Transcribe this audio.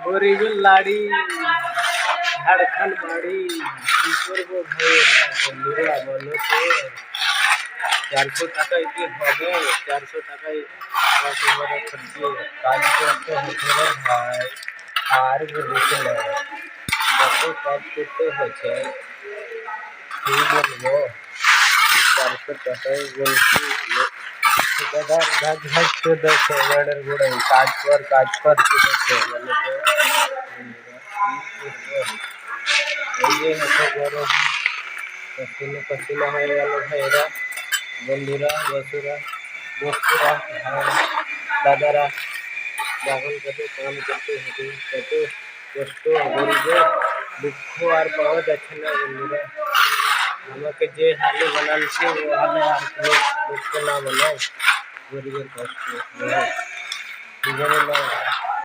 গরিবের লাড়ি ঝাড়খণ্ড বাড়ি কি করবো ভাইয়েরা বন্ধুরা বলো তো 400 টাকায় কি হবে 400 টাকায় কত বড় খরচে কাজ করতে হচ্ছে রে ভাই আর বলিস না কত কাজ করতে হচ্ছে কি বলবো 400 টাকায় বলছি ঠিকাদার ঘাট ঘাট চোদাচ্ছে গাড়ির গোড়ায় কাজ কর চোদাচ্ছে বলে তো এই যে এত গরম পশ্চিমে পশ্চিমা হয়ে গেল ভাইয়েরা বন্ধুরা বসুরা দাদারা এখন কত কাম করতে হবে কত কষ্ট গরিবের দুঃখ আর পাওয়া যাচ্ছে না বন্ধুরা আমাকে যে হালে বানাচ্ছে ও হালে আর কোনো দুঃখ না বানায় গরিবের কষ্ট জানি না